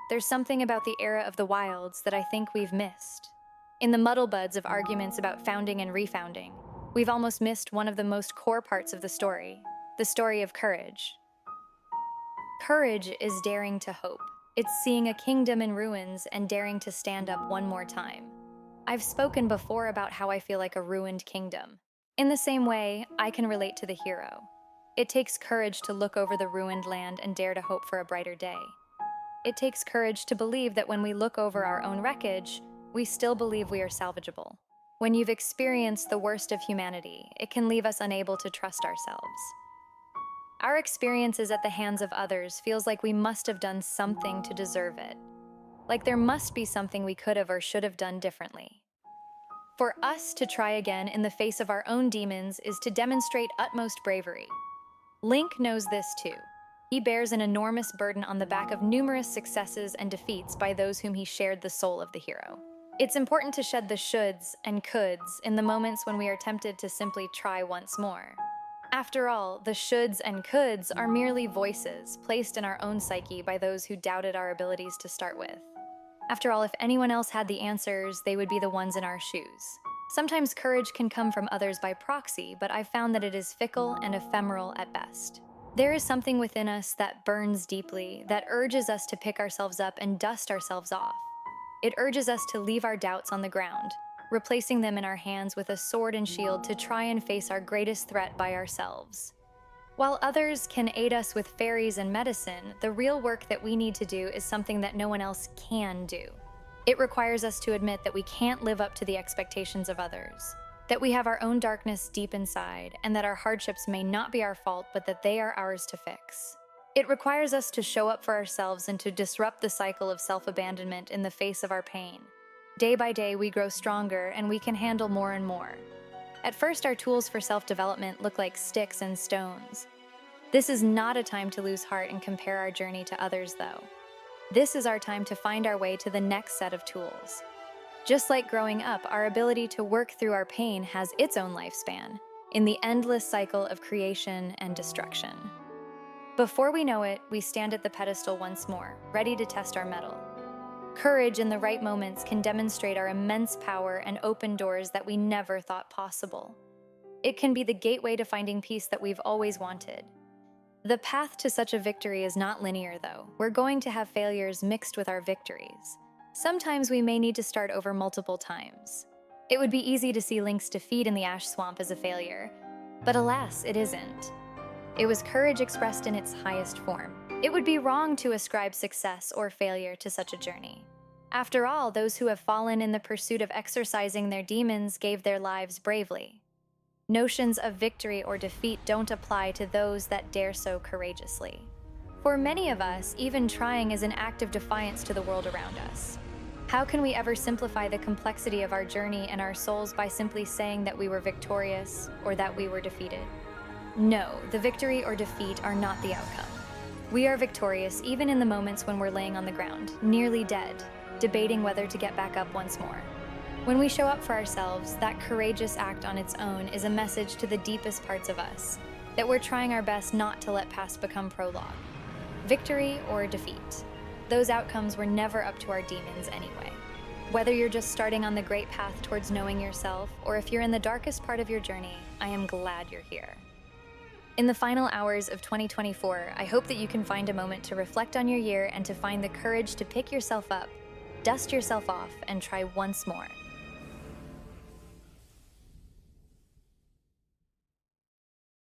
there's something about the era of the wilds that I think we've missed. In the muddlebuds of arguments about founding and refounding, we've almost missed one of the most core parts of the story of courage. Courage is daring to hope. It's seeing a kingdom in ruins and daring to stand up one more time. I've spoken before about how I feel like a ruined kingdom. In the same way, I can relate to the hero. It takes courage to look over the ruined land and dare to hope for a brighter day. It takes courage to believe that when we look over our own wreckage, we still believe we are salvageable. When you've experienced the worst of humanity, it can leave us unable to trust ourselves. Our experiences at the hands of others feels like we must have done something to deserve it. Like there must be something we could have or should have done differently. For us to try again in the face of our own demons is to demonstrate utmost bravery. Link knows this too. He bears an enormous burden on the back of numerous successes and defeats by those whom he shared the soul of the hero. It's important to shed the shoulds and coulds in the moments when we are tempted to simply try once more. After all, the shoulds and coulds are merely voices placed in our own psyche by those who doubted our abilities to start with. After all, if anyone else had the answers, they would be the ones in our shoes. Sometimes courage can come from others by proxy, but I've found that it is fickle and ephemeral at best. There is something within us that burns deeply, that urges us to pick ourselves up and dust ourselves off. It urges us to leave our doubts on the ground, replacing them in our hands with a sword and shield to try and face our greatest threat by ourselves. While others can aid us with fairies and medicine, the real work that we need to do is something that no one else can do. It requires us to admit that we can't live up to the expectations of others, that we have our own darkness deep inside, and that our hardships may not be our fault, but that they are ours to fix. It requires us to show up for ourselves and to disrupt the cycle of self-abandonment in the face of our pain. Day by day, we grow stronger and we can handle more and more. At first, our tools for self-development look like sticks and stones. This is not a time to lose heart and compare our journey to others, though. This is our time to find our way to the next set of tools. Just like growing up, our ability to work through our pain has its own lifespan, in the endless cycle of creation and destruction. Before we know it, we stand at the pedestal once more, ready to test our mettle. Courage in the right moments can demonstrate our immense power and open doors that we never thought possible. It can be the gateway to finding peace that we've always wanted. The path to such a victory is not linear, though. We're going to have failures mixed with our victories. Sometimes we may need to start over multiple times. It would be easy to see Link's defeat in the Ash Swamp as a failure, but alas, it isn't. It was courage expressed in its highest form. It would be wrong to ascribe success or failure to such a journey. After all, those who have fallen in the pursuit of exorcising their demons gave their lives bravely. Notions of victory or defeat don't apply to those that dare so courageously. For many of us, even trying is an act of defiance to the world around us. How can we ever simplify the complexity of our journey and our souls by simply saying that we were victorious or that we were defeated? No, the victory or defeat are not the outcome. We are victorious even in the moments when we're laying on the ground, nearly dead, debating whether to get back up once more. When we show up for ourselves, that courageous act on its own is a message to the deepest parts of us, that we're trying our best not to let past become prologue. Victory or defeat, those outcomes were never up to our demons anyway. Whether you're just starting on the great path towards knowing yourself, or if you're in the darkest part of your journey, I am glad you're here. In the final hours of 2024, I hope that you can find a moment to reflect on your year and to find the courage to pick yourself up, dust yourself off, and try once more.